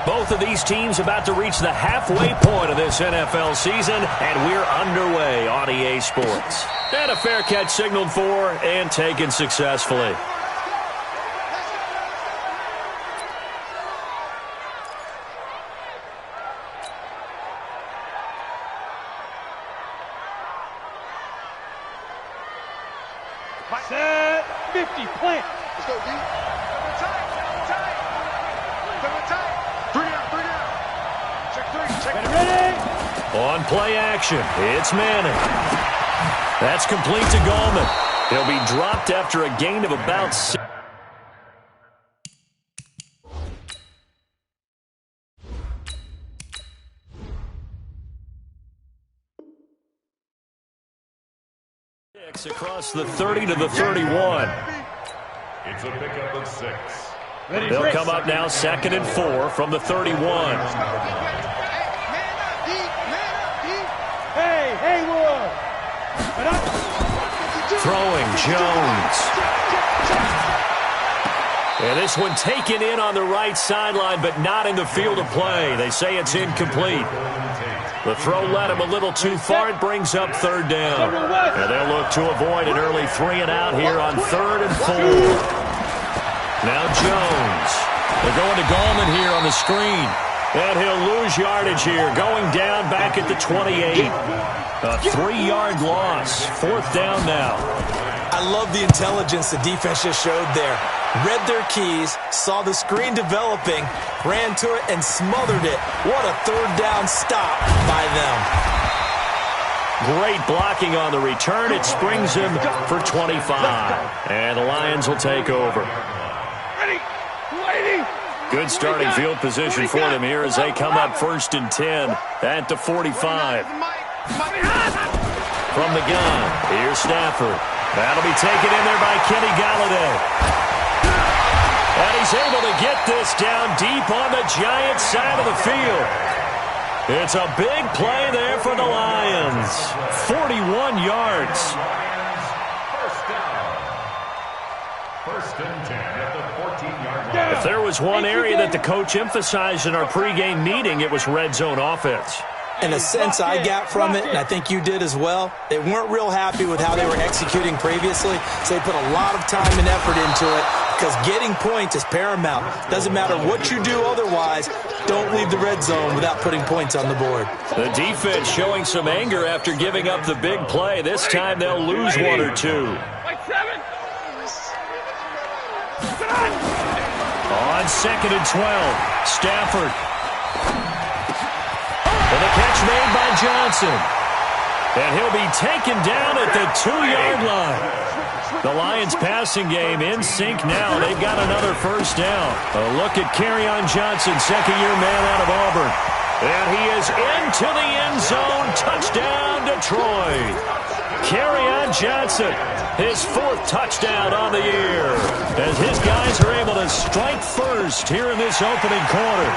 Both of these teams about to reach the halfway point of this NFL season, and we're underway on EA Sports. And a fair catch signaled for and taken successfully. Set 50, plant. Let's go, D. Three down. Check three. Ready? On play action, it's Manning. That's complete to Gallman. He'll be dropped after a gain of about 6. Across the 30 to the 31. It's a pickup of 6. They'll come up now 2nd and 4 from the 31. Hey, Haywood. Throwing Jones. And this one taken in on the right sideline, but not in the field of play. They say it's incomplete. The throw led him a little too far. It brings up 3rd down. And they'll look to avoid an early 3-and-out here on 3rd and 4. Now Jones. They're going to Gallman here on the screen. And he'll lose yardage here. Going down back at the 28. A 3-yard loss. 4th down now. I love the intelligence the defense just showed there. Read their keys, saw the screen developing, ran to it, and smothered it. What a 3rd down stop by them. Great blocking on the return. It springs him for 25. And the Lions will take over. Good starting field position for them here as they come up 1st and 10 at the 45. From the gun, here's Stafford. That'll be taken in there by Kenny Galladay. And he's able to get this down deep on the Giants' side of the field. It's a big play there for the Lions. 41 yards. First and 10 at the 14-yard line. If there was one area that the coach emphasized in our pregame meeting, it was red zone offense. And a sense I got from it, and I think you did as well, they weren't real happy with how they were executing previously, so they put a lot of time and effort into it because getting points is paramount. Doesn't matter what you do otherwise, don't leave the red zone without putting points on the board. The defense showing some anger after giving up the big play. This time they'll lose 1 or 2. On 2nd and 12, Stafford. And the catch made by Johnson. And he'll be taken down at the 2-yard line. The Lions passing game in sync now. They've got another 1st down. A look at Kerryon Johnson, 2nd-year man out of Auburn. And he is into the end zone. Touchdown, Detroit. Kerryon Johnson, his 4th touchdown on the year. As his guys are able to strike first here in this opening quarter.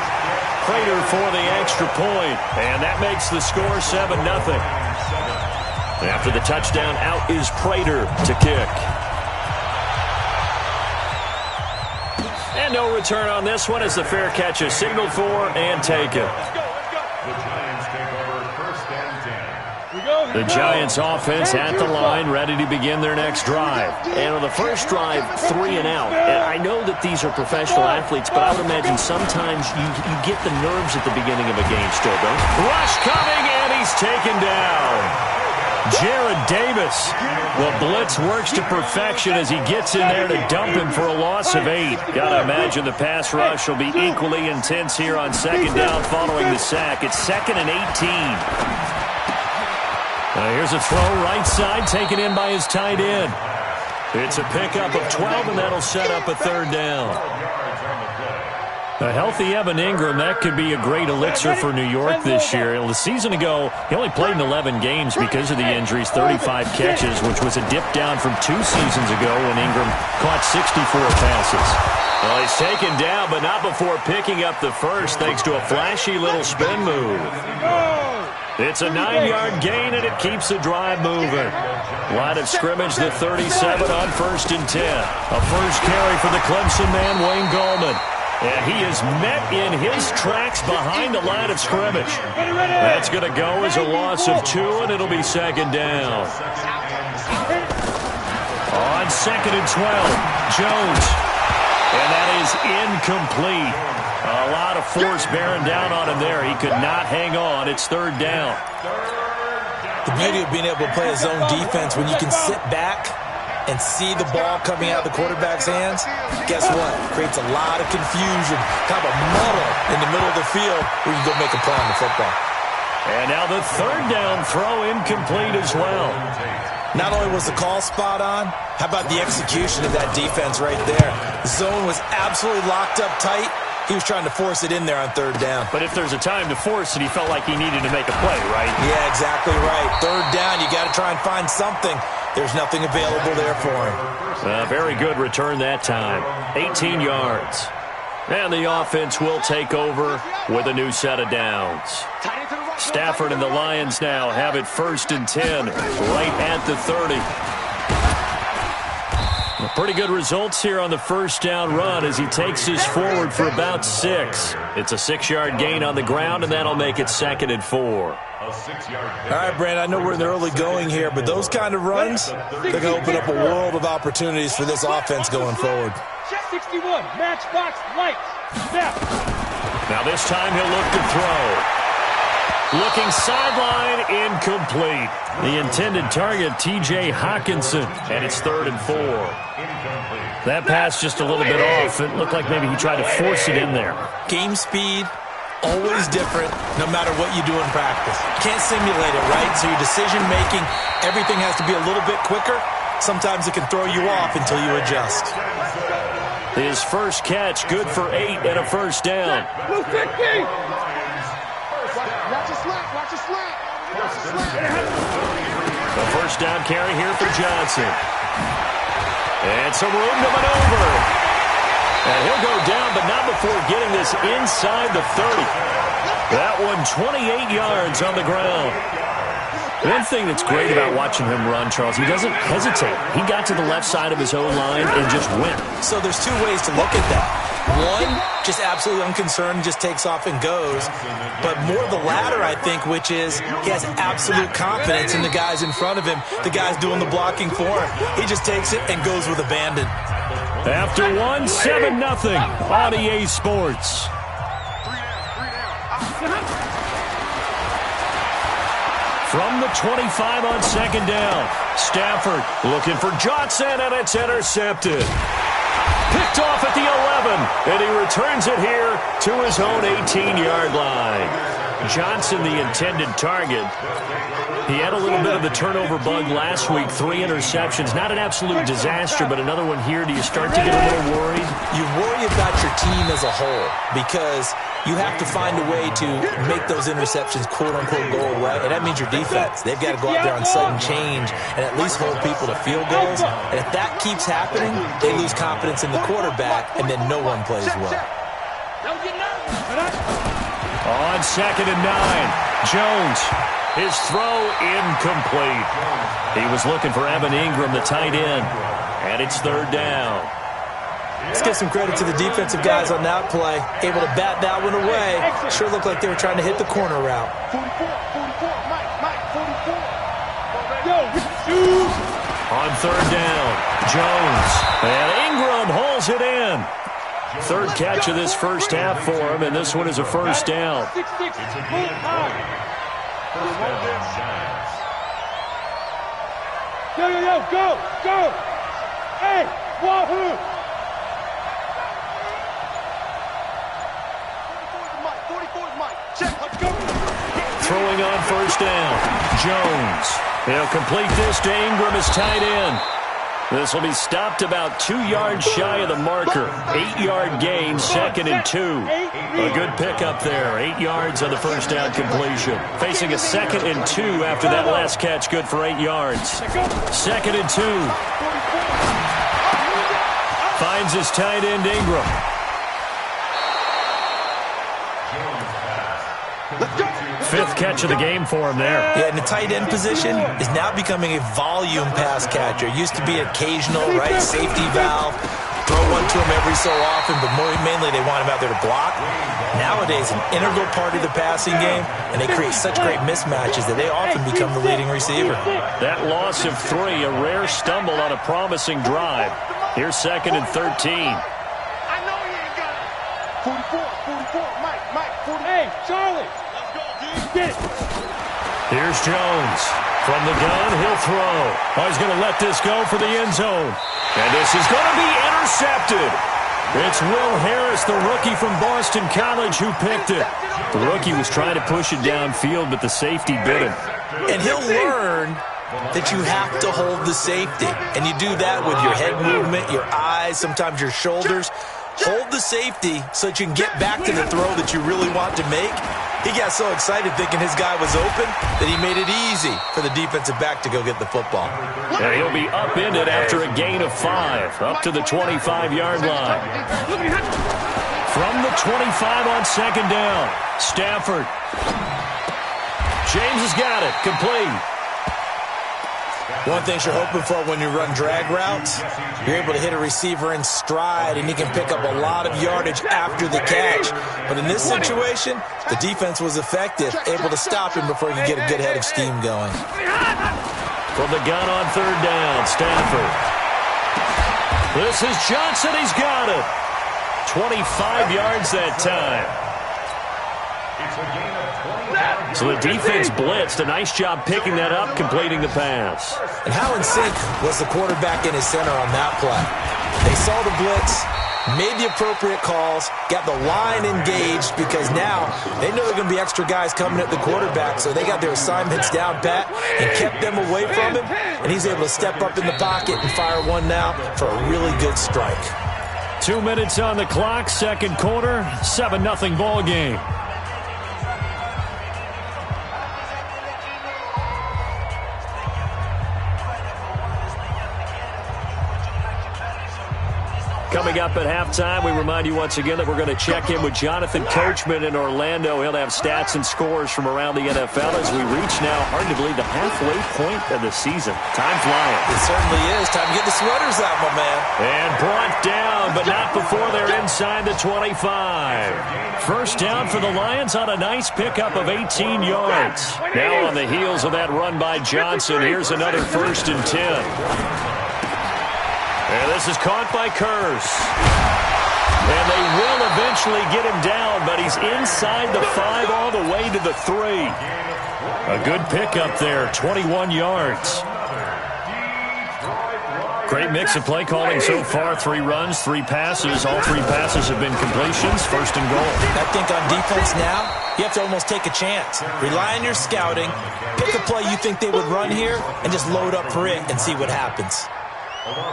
Prater for the extra point, and that makes the score 7-0. After the touchdown, out is Prater to kick. And no return on this one as the fair catch is signaled for and taken. The Giants offense at the line, ready to begin their next drive. And on the first drive, 3-and-out. And I know that these are professional athletes, but I would imagine sometimes you get the nerves at the beginning of a game still, don't you? Rush coming, and he's taken down. Jared Davis. The blitz works to perfection as he gets in there to dump him for a loss of 8. Gotta imagine the pass rush will be equally intense here on 2nd down following the sack. It's 2nd and 18. Here's a throw right side taken in by his tight end. It's a pickup of 12, and that'll set up a 3rd down. A healthy Evan Ingram, that could be a great elixir for New York this year. The season ago, he only played in 11 games because of the injuries, 35 catches, which was a dip down from 2 seasons ago when Ingram caught 64 passes. Well, he's taken down, but not before picking up the 1st thanks to a flashy little spin move. It's a 9-yard gain, and it keeps the drive moving. Line of scrimmage, the 37 on 1st and 10. A first carry for the Clemson man, Wayne Gallman. And he is met in his tracks behind the line of scrimmage. That's going to go as a loss of 2, and it'll be second down. On 2nd and 12, Jones. And that is incomplete. A lot of force bearing down on him there. He could not hang on. It's 3rd down. The beauty of being able to play a zone defense when you can sit back and see the ball coming out of the quarterback's hands, guess what? Creates a lot of confusion, kind of a muddle in the middle of the field where you can go make a play on the football. And now the 3rd down throw incomplete as well. Not only was the call spot on, how about the execution of that defense right there? The zone was absolutely locked up tight. He was trying to force it in there on 3rd down. But if there's a time to force it, he felt like he needed to make a play, right? Yeah, exactly right. 3rd down, you got to try and find something. There's nothing available there for him. Very good return that time. 18 yards. And the offense will take over with a new set of downs. Stafford and the Lions now have it 1st and 10, right at the 30. Pretty good results here on the 1st down run as he takes this forward for about 6. It's a 6-yard gain on the ground, and that'll make it 2nd and 4. All right, Brandon, I know we're in the early going here, but those kind of runs, they're going to open up a world of opportunities for this offense going forward. 61, matchbox lights. Snap. Now this time he'll look to throw. Looking sideline, incomplete. The intended target, T.J. Hawkinson, and it's 3rd and 4. That pass just a little bit off. It looked like maybe he tried to force it in there. Game speed, always different, no matter what you do in practice. Can't simulate it, right? So your decision-making, everything has to be a little bit quicker. Sometimes it can throw you off until you adjust. His first catch, good for 8 and a 1st down. Blue 50. Watch your slant. Watch your slant. Watch your slant. The 1st down carry here for Johnson. And some room to maneuver. And he'll go down, but not before getting this inside the 30. That one 28 yards on the ground. One thing that's great about watching him run, Charles, he doesn't hesitate. He got to the left side of his own line and just went. So there's 2 ways to look at that. One, just absolutely unconcerned, just takes off and goes. But more the latter, I think, which is he has absolute confidence in the guys in front of him, the guys doing the blocking for him. He just takes it and goes with abandon. After 1, 7-0 on EA Sports. From the 25 on 2nd down, Stafford looking for Johnson, and it's intercepted. Picked off at the 11, and he returns it here to his own 18-yard line. Johnson, the intended target. He had a little bit of the turnover bug last week, 3 interceptions. Not an absolute disaster, but another one here. Do you start to get a little worried? You worry about your team as a whole because you have to find a way to make those interceptions, quote-unquote, go away. And that means your defense. They've got to go out there on sudden change and at least hold people to field goals. And if that keeps happening, they lose confidence in the quarterback, and then no one plays well. On 2nd and 9, Jones. His throw incomplete. He was looking for Evan Ingram, the tight end, and it's 3rd down. Let's give some credit to the defensive guys on that play. Able to bat that one away. Sure looked like they were trying to hit the corner route. 44, Mike, 44. Yo, On 3rd down, Jones. And Ingram hauls it in. 3rd catch of this 1st half for him, and this one is a 1st down. 6-6, full time. Yo, go! Hey, wahoo! 44's Mike. Check, let's go. Throwing on 1st down, Jones. He'll complete this to Ingram as tight end. This will be stopped about 2 yards shy of the marker. 8-yard gain, 2nd and 2. A good pickup there. 8 yards on the 1st down completion. Facing a 2nd and 2 after that last catch, good for 8 yards. 2nd and 2. Finds his tight end, Ingram. Let's go. 5th catch of the game for him there. Yeah, and the tight end position is now becoming a volume pass catcher. Used to be occasional, right, safety valve. throw one to him every so often, but mainly they want him out there to block. Nowadays, an integral part of the passing game, and they create such great mismatches that they often become the leading receiver. That loss of 3, a rare stumble on a promising drive. Here's 2nd and 13. I know you ain't got it. 44, Mike, 40. Hey, Charlie. Let's go, D. Get it. Here's Jones. From the gun, he'll throw. Oh, he's going to let this go for the end zone. And this is going to be intercepted. It's Will Harris, the rookie from Boston College, who picked it. The rookie was trying to push it downfield, but the safety bit him. And he'll learn that you have to hold the safety. And you do that with your head movement, your eyes, sometimes your shoulders. Hold the safety so that you can get back to the throw that you really want to make. He got so excited thinking his guy was open that he made it easy for the defensive back to go get the football. And he'll be upended after a gain of 5, up to the 25-yard line. From the 25 on 2nd down, Stafford. James has got it, complete. One thing you're hoping for when you run drag routes, you're able to hit a receiver in stride, and he can pick up a lot of yardage after the catch. But in this situation, the defense was effective, able to stop him before he could get a good head of steam going. From the gun on 3rd down, Stafford. This is Johnson. He's got it. 25 yards that time. So the defense blitzed. A nice job picking that up, completing the pass. And how in sync was the quarterback in his center on that play? They saw the blitz, made the appropriate calls, got the line engaged, because now they know there are going to be extra guys coming at the quarterback, so they got their assignments down pat and kept them away from him, and he's able to step up in the pocket and fire one now for a really good strike. 2 minutes on the clock, 2nd quarter, 7-0 ball game. Coming up at halftime, we remind you once again that we're going to check in with Jonathan Coachman in Orlando. He'll have stats and scores from around the NFL as we reach now, hard to believe, the halfway point of the season. Time flying. It certainly is. Time to get the sweaters out, my man. And brought down, but not before they're inside the 25. First down for the Lions on a nice pickup of 18 yards. Now on the heels of that run by Johnson, here's another 1st and 10. And this is caught by Curse. And they will eventually get him down, but he's inside the 5 all the way to the 3. A good pickup there, 21 yards. Great mix of play calling so far. 3 runs, 3 passes. All 3 passes have been completions. 1st and goal. I think on defense now, you have to almost take a chance. Rely on your scouting. Pick a play you think they would run here and just load up for it and see what happens.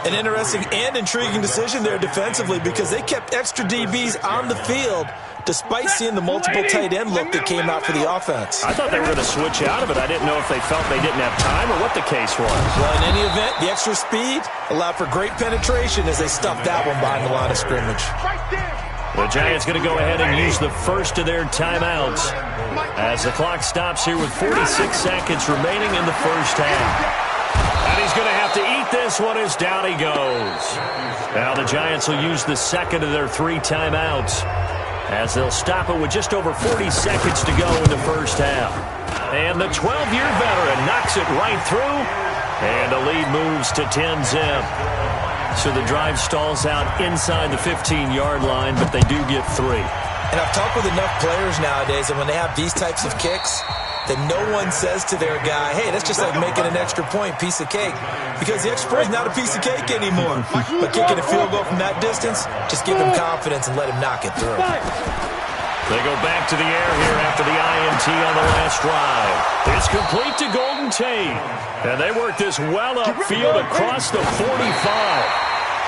An interesting and intriguing decision there defensively, because they kept extra DBs on the field despite seeing the multiple tight end look that came out for the offense. I thought they were going to switch out of it. I didn't know if they felt they didn't have time or what the case was. Well, in any event, the extra speed allowed for great penetration as they stuffed that one behind the line of scrimmage. The Giants going to go ahead and use the first of their timeouts as the clock stops here with 46 seconds remaining in the first half. And he's going to have to eat this one as down he goes. Now the Giants will use the second of their 3 timeouts as they'll stop it with just over 40 seconds to go in the first half. And the 12-year veteran knocks it right through, and the lead moves to 10-zip. So the drive stalls out inside the 15-yard line, but they do get 3. And I've talked with enough players nowadays, and when they have these types of kicks, that no one says to their guy, hey, that's just like making an extra point, piece of cake. Because the extra point is not a piece of cake anymore. But kicking a field goal from that distance, just give him confidence and let him knock it through. They go back to the air here after the INT on the last drive. It's complete to Golden Tate. And they work this well upfield across the 45.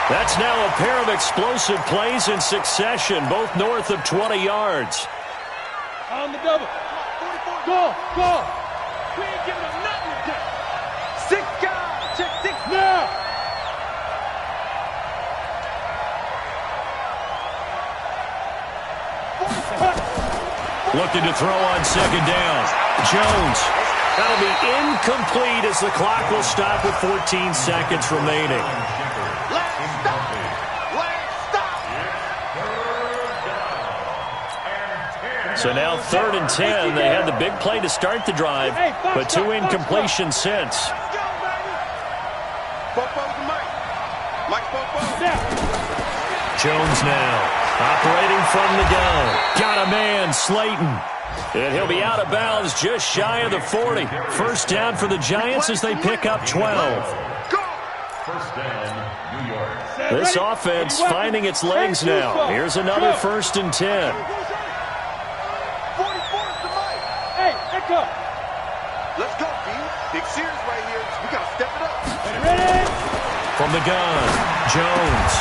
That's now a pair of explosive plays in succession, both north of 20 yards. On the double. Go! We ain't giving them nothing today. 6 guys. Check 6 now. Looking to throw on 2nd down. Jones. That'll be incomplete as the clock will stop with 14 seconds remaining. Last So now 3rd and 10. They had the big play to start the drive, but 2 incompletions since. Jones now operating from the gun. Got a man, Slayton. And he'll be out of bounds just shy of the 40. First down for the Giants as they pick up 12. First down, New York. This offense finding its legs now. Here's another 1st and 10. Hey, echo. Let's go, B. Big series right here. We got to step it up. Ready? From the gun, Jones.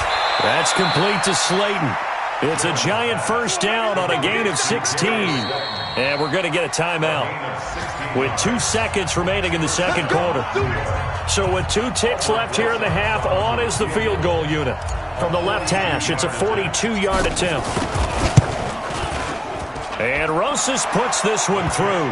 That's complete to Slayton. It's a Giant first down on a gain of 16. And we're going to get a timeout with 2 seconds remaining in the second quarter. So with 2 ticks left here in the half, on is the field goal unit. From the left hash, it's a 42-yard attempt. And Rosas puts this one through.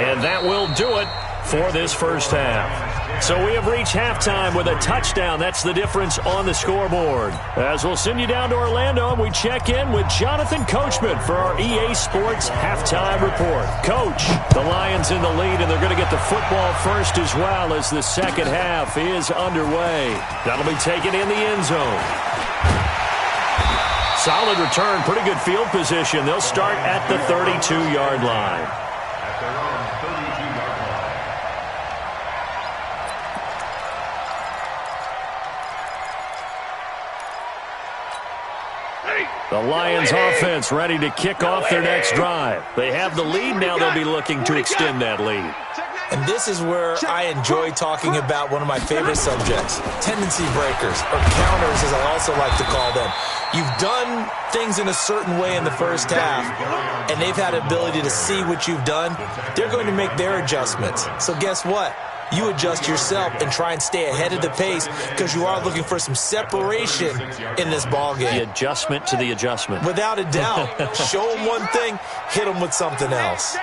And that will do it for this first half. So we have reached halftime with a touchdown. That's the difference on the scoreboard. As we'll send you down to Orlando, we check in with Jonathan Coachman for our EA Sports Halftime Report. Coach, the Lions in the lead, and they're going to get the football first as well as the second half is underway. That'll be taken in the end zone. Solid return, pretty good field position. They'll start at the 32-yard line. At their own 32-yard line. The Lions offense ready to kick off their next drive. They have the lead now. They'll be looking to extend that lead. And this is where I enjoy talking about one of my favorite subjects, tendency breakers, or counters as I also like to call them. You've done things in a certain way in the first half, and they've had the ability to see what you've done. They're going to make their adjustments. So guess what? You adjust yourself and try and stay ahead of the pace because you are looking for some separation in this ball game. The adjustment to the adjustment. Without a doubt. Show them one thing, hit them with something else.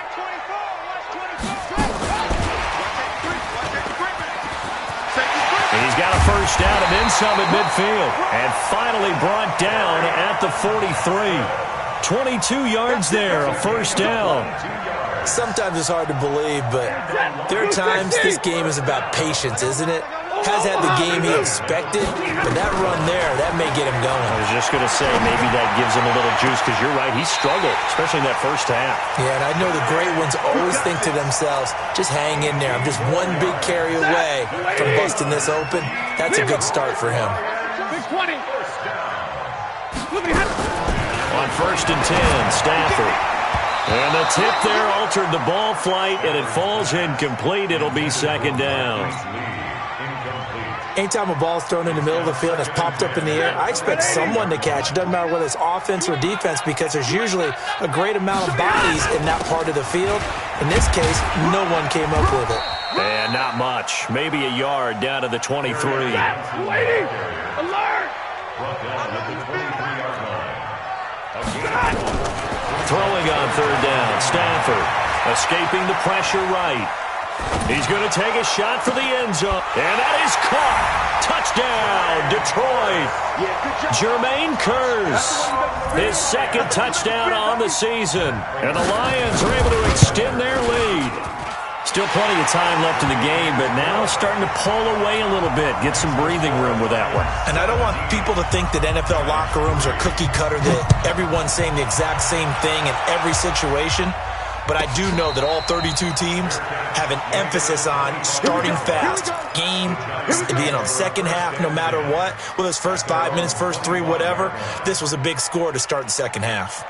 And he's got a first down and then some at midfield. And finally brought down at the 43. 22 yards there, a first down. Sometimes it's hard to believe, but there are times this game is about patience, isn't it? Has had the game he expected, but that run there, that may get him going. I was just going to say, maybe that gives him a little juice, because you're right, he struggled, especially in that first half. Yeah, and I know the great ones always think to themselves, just hang in there. I'm just one big carry away from busting this open. That's a good start for him. On 1st and 10, Stafford. And the tip there altered the ball flight, and it falls incomplete. It'll be second down. Anytime a ball's thrown in the middle of the field and it's popped up in the air, I expect someone to catch. It doesn't matter whether it's offense or defense because there's usually a great amount of bodies in that part of the field. In this case, no one came up with it. And not much. Maybe a yard down to the 23. Waiting! Alert! Throwing on 3rd down, Stafford escaping the pressure right. He's going to take a shot for the end zone, and that is caught. Touchdown, Detroit. Jermaine Kearse, his second touchdown on the season, and the Lions are able to extend their lead. Still plenty of time left in the game, but now starting to pull away a little bit, get some breathing room with that one. And I don't want people to think that NFL locker rooms are cookie cutter, that everyone's saying the exact same thing in every situation. But I do know that all 32 teams have an emphasis on starting fast. Game, second half, no matter what. Whether it's first 5 minutes, first 3, whatever. This was a big score to start the second half.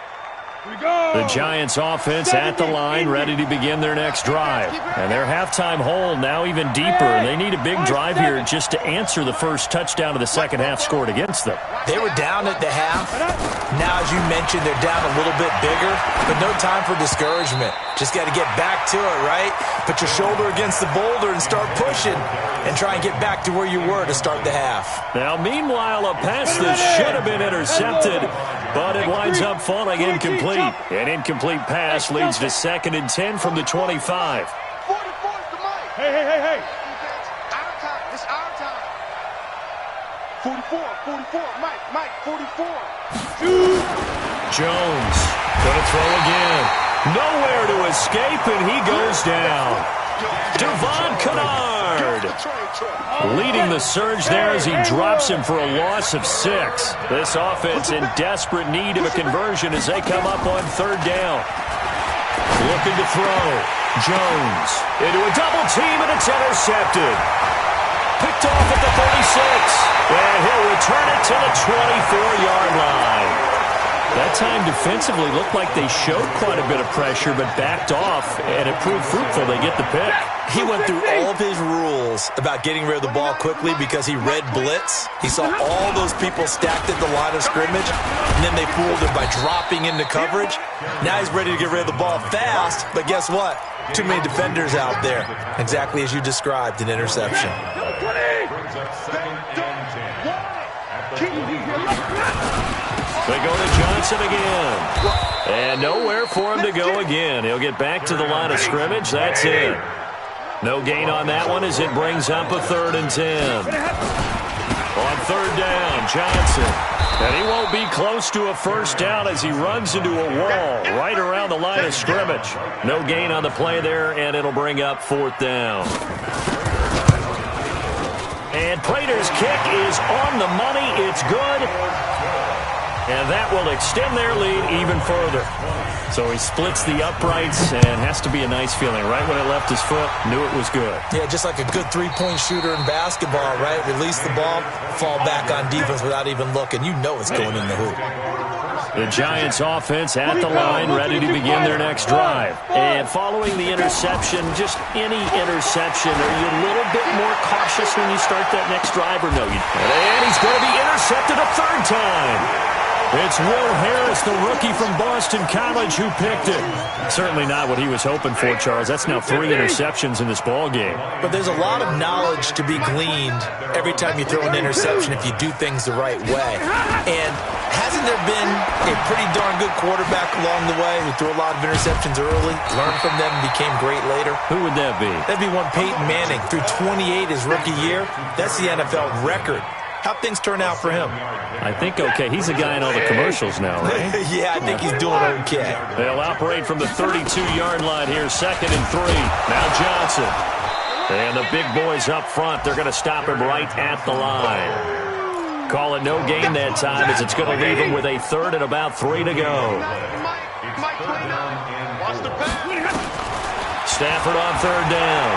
The Giants offense at the line, ready to begin their next drive. And their halftime hole now even deeper. They need a big drive here just to answer the first touchdown of the second half scored against them. They were down at the half. Now, as you mentioned, they're down a little bit bigger, but no time for discouragement. Just got to get back to it, right? Put your shoulder against the boulder and start pushing and try and get back to where you were to start the half. Now, meanwhile, a pass that should have been intercepted, but it winds up falling incomplete. An incomplete pass leads to 2nd and 10 from the 25. Hey. Our time. It's our time. 44. Mike, 44. Jones going to throw again. escape, and he goes down. Devon Kennard leading the surge there as he drops him for a loss of 6. This offense in desperate need of a conversion as they come up on 3rd down. Looking to throw. Jones into a double team, and it's intercepted. Picked off at the 36. And he'll return it to the 24-yard line. That time defensively looked like they showed quite a bit of pressure, but backed off, and it proved fruitful. They get the pick. He went through all of his rules about getting rid of the ball quickly because he read blitz. He saw all those people stacked at the line of scrimmage, and then they fooled him by dropping into coverage. Now he's ready to get rid of the ball fast, but guess what? Too many defenders out there. Exactly as you described, an interception. They go to Johnson again. And nowhere for him to go again. He'll get back to the line of scrimmage. That's it. No gain on that one as it brings up a 3rd and 10. On 3rd down, Johnson. And he won't be close to a 1st down as he runs into a wall right around the line of scrimmage. No gain on the play there, and it'll bring up 4th down. And Prater's kick is on the money. It's good. And that will extend their lead even further. So he splits the uprights and has to be a nice feeling. Right when it left his foot, knew it was good. Yeah, just like a good three-point shooter in basketball, right? Release the ball, fall back on defense without even looking. You know it's going in the hoop. The Giants offense at the line, ready to begin their next drive. And following the interception, just any interception, are you a little bit more cautious when you start that next drive or no? And he's going to be intercepted a 3rd time. It's Will Harris, the rookie from Boston College, who picked it. Certainly not what he was hoping for, Charles. That's now 3 interceptions in this ball game. But there's a lot of knowledge to be gleaned every time you throw an interception if you do things the right way. And hasn't there been a pretty darn good quarterback along the way who threw a lot of interceptions early, learned from them, and became great later? Who would that be? That'd be one Peyton Manning. Threw 28 his rookie year. That's the NFL record. How'd things turn out for him? I think okay. He's a guy in all the commercials now, right? Yeah, I think he's doing okay. They'll operate from the 32-yard line here, 2nd and 3. Now Johnson. And the big boys up front, they're going to stop him right at the line. Call it no gain that time as it's going to leave him with a 3rd and about 3 to go. Stafford on 3rd down.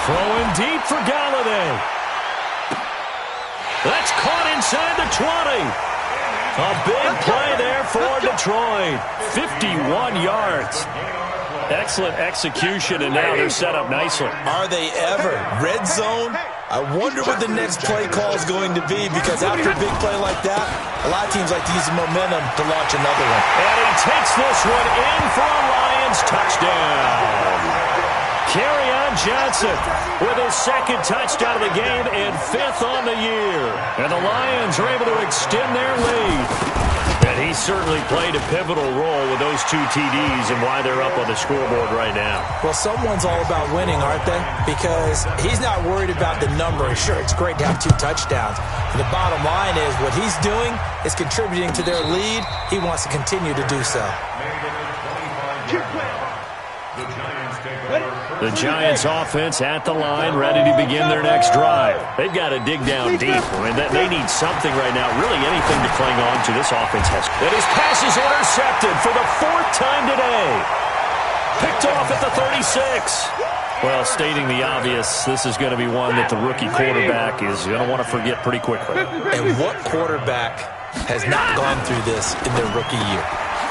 Throwing deep for Galladay. That's caught inside the 20. A big play there for Detroit. 51 yards. Excellent execution, and now they're set up nicely. Are they ever? Red zone? I wonder what the next play call is going to be, because after a big play like that, a lot of teams like to use the momentum to launch another one. And he takes this one in for a Lions touchdown. Kerryon Johnson with his 2nd touchdown of the game and 5th on the year. And the Lions are able to extend their lead. And he certainly played a pivotal role with those 2 TDs and why they're up on the scoreboard right now. Well, someone's all about winning, aren't they? Because he's not worried about the number. Sure, it's great to have 2 touchdowns. But the bottom line is what he's doing is contributing to their lead. He wants to continue to do so. The Giants offense at the line, ready to begin their next drive. They've got to dig down deep. I mean, they need something right now, really anything to cling on to. This offense has. And his pass is intercepted for the 4th time today. Picked off at the 36. Well, stating the obvious, this is going to be one that the rookie quarterback is going to want to forget pretty quickly. And what quarterback has not gone through this in their rookie year?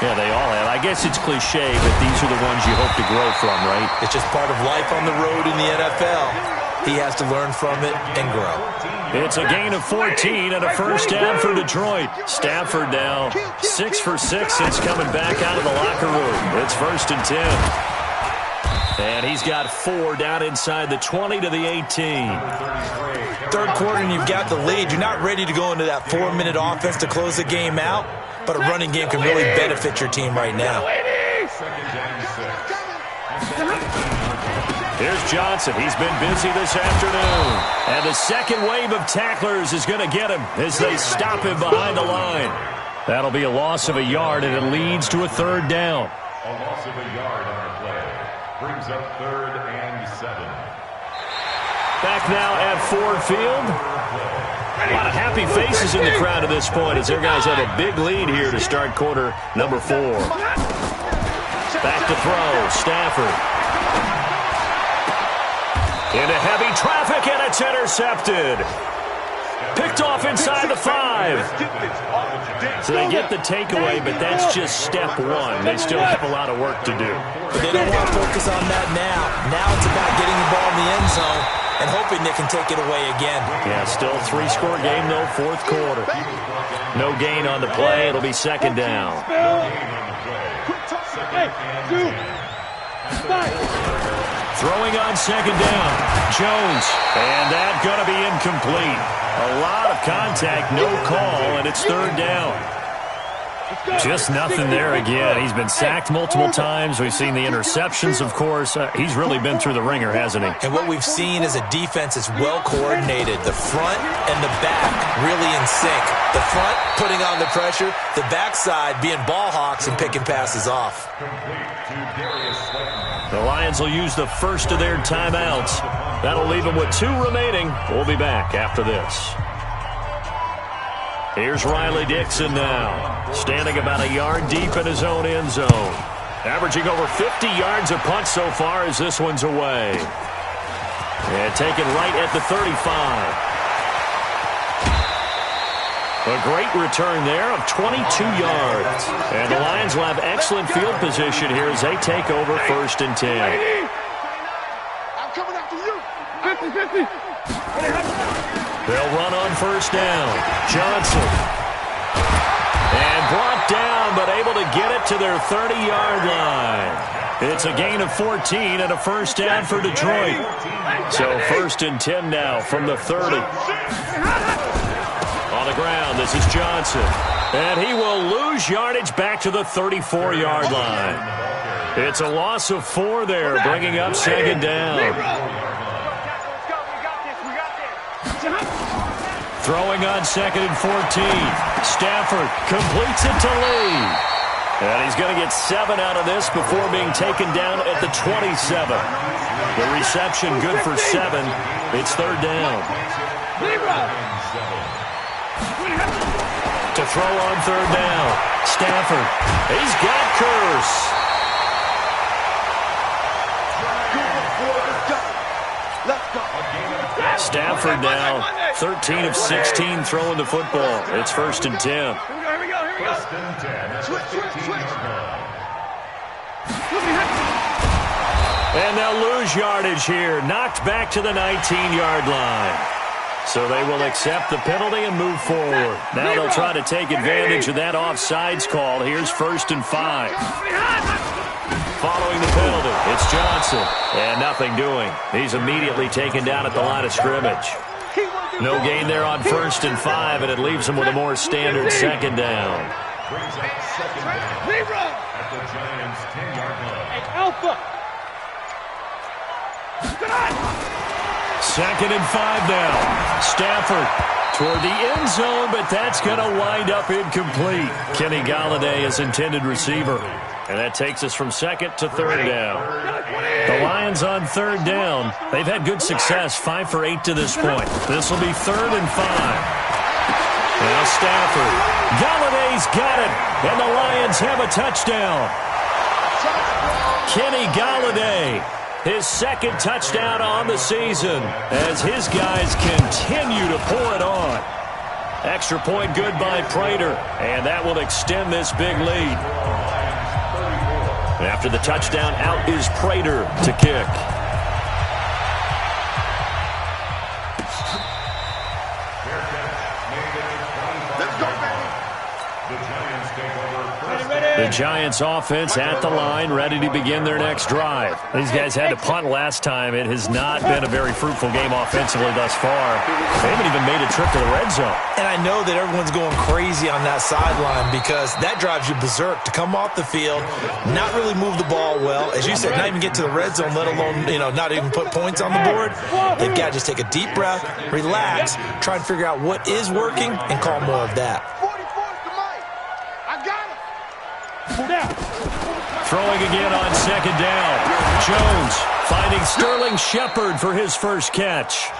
Yeah, they all have. I guess it's cliche, but these are the ones you hope to grow from, right? It's just part of life on the road in the NFL. He has to learn from it and grow. It's a gain of 14 and a 1st down for Detroit. Stafford now 6 for 6 since coming back out of the locker room. It's 1st and 10. And he's got 4 down inside the 20 to the 18. 3rd quarter and you've got the lead. You're not ready to go into that 4-minute offense to close the game out. But a running game can really benefit your team right now. Here's Johnson. He's been busy this afternoon. And the 2nd wave of tacklers is going to get him as they stop him behind the line. That'll be a loss of a yard, and it leads to a 3rd down. A loss of a yard on the play. Brings up 3rd and 7. Back now at Ford Field. A lot of happy faces in the crowd at this point as their guys have a big lead here to start quarter number 4. Back to throw. Stafford. Into heavy traffic, and it's intercepted. Picked off inside the 5. So they get the takeaway, but that's just step 1. They still have a lot of work to do. But they don't want to focus on that now. Now it's about getting the ball in the end zone and hoping they can take it away again. Yeah, still a 3-score game, though, 4th quarter. No gain on the play. It'll be 2nd down. Throwing on 2nd down. Jones. And that's going to be incomplete. A lot of contact, no call, and it's 3rd down. Just nothing there again. He's been sacked multiple times. We've seen the interceptions, of course. He's really been through the ringer, hasn't he? And what we've seen is a defense that's well coordinated. The front and the back really in sync. The front putting on the pressure, the backside being ball hawks and picking passes off. The Lions will use the first of their timeouts. That'll leave them with 2 remaining. We'll be back after this. Here's Riley Dixon now, standing about a yard deep in his own end zone. Averaging over 50 yards a punt so far as this one's away. And taken right at the 35. A great return there of 22 yards. And the Lions will have excellent field position here as they take over 1st and 10. I'm coming after you. 50-50. They'll run on 1st down. Johnson. And brought down, but able to get it to their 30-yard line. It's a gain of 14 and a 1st down for Detroit. So 1st and 10 now from the 30. On the ground, this is Johnson. And he will lose yardage back to the 34-yard line. It's a loss of 4 there, bringing up 2nd down. Throwing on 2nd and 14. Stafford completes it to Lee. And he's going to get 7 out of this before being taken down at the 27. The reception good for 7. It's 3rd down. To throw on 3rd down. Stafford. He's got Curse. Stafford now 13 of 16 throwing the football. It's 1st and 10. Here we go. 1st and 10. Switch. And they'll lose yardage here. Knocked back to the 19-yard line. So they will accept the penalty and move forward. Now they'll try to take advantage of that offsides call. Here's 1st and 5. Following the penalty, it's Johnson. And nothing doing. He's immediately taken down at the line of scrimmage. No gain there on 1st and 5, and it leaves him with a more standard 2nd down. Brings up 2nd down at the Giants' 10-yard line. Alpha. 2nd and 5 now. Stafford toward the end zone, but that's going to wind up incomplete. Kenny Golladay is intended receiver. And that takes us from 2nd to 3rd down. The Lions on 3rd down. They've had good success, 5 for 8 to this point. This will be 3rd and 5. Now Stafford. Galladay's got it. And the Lions have a touchdown. Kenny Golladay. His 2nd touchdown on the season as his guys continue to pour it on. Extra point good by Prater. And that will extend this big lead. After the touchdown, out is Prater to kick. The Giants offense at the line, ready to begin their next drive. These guys had to punt last time. It has not been a very fruitful game offensively thus far. They haven't even made a trip to the red zone. And I know that everyone's going crazy on that sideline because that drives you berserk to come off the field, not really move the ball well. As you said, not even get to the red zone, let alone, not even put points on the board. They've got to just take a deep breath, relax, try and figure out what is working, and call more of that. 44's the mic. I got him. Now. Throwing again on second down. Jones finding Sterling Shepard for his first catch.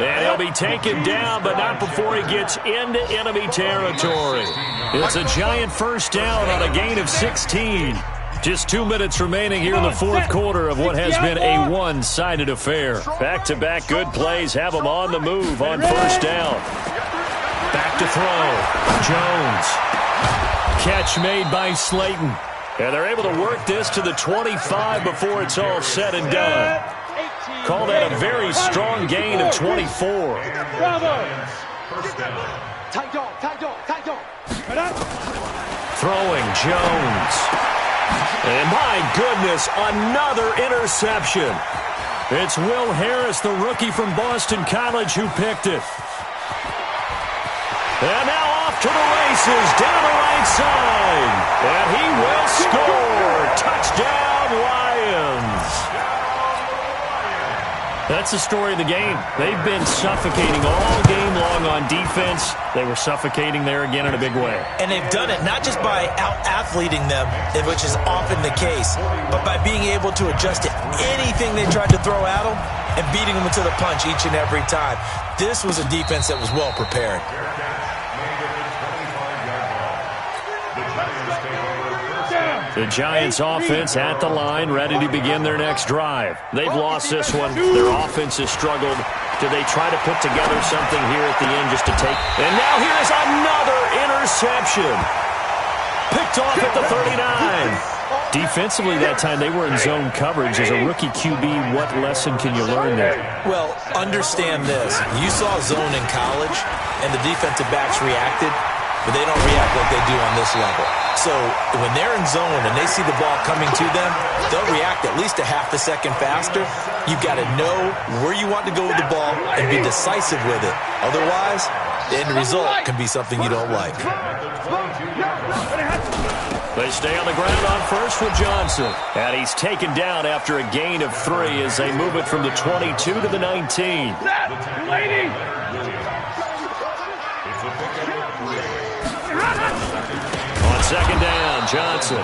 And he'll be taken down, but not before he gets into enemy territory. It's a giant first down on a gain of 16. Just 2 minutes remaining here in the fourth quarter of what has been a one-sided affair. Back-to-back good plays have them on the move on first down. Back to throw. Jones. Catch made by Slayton. And they're able to work this to the 25 before it's all said and done. Call that a very strong gain of 24. Throwing Jones. And my goodness, another interception. It's Will Harris, the rookie from Boston College, who picked it. And now off to the races, down the right side. And he will score. Touchdown, Lions. That's the story of the game. They've been suffocating all game long on defense. They were suffocating there again in a big way. And they've done it not just by out-athleting them, which is often the case, but by being able to adjust to anything they tried to throw at them and beating them to the punch each and every time. This was a defense that was well prepared. The Giants offense at the line, ready to begin their next drive. They've lost this one. Their offense has struggled. Do they try to put together something here at the end just to take? And now here's another interception. Picked off at the 39. Defensively that time, they were in zone coverage. As a rookie QB, what lesson can you learn there? Well, understand this. You saw zone in college, and the defensive backs reacted, but they don't react like they do on this level. So when they're in zone and they see the ball coming to them, they'll react at least a half a second faster. You've got to know where you want to go with the ball and be decisive with it. Otherwise, the end result can be something you don't like. They stay on the ground on first with Johnson. And he's taken down after a gain of 3 as they move it from the 22 to the 19. On second down, Johnson.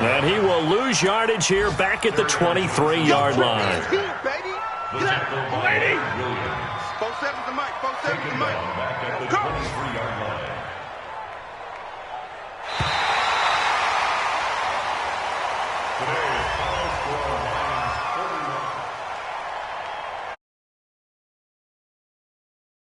And he will lose yardage here back at the 23-yard line.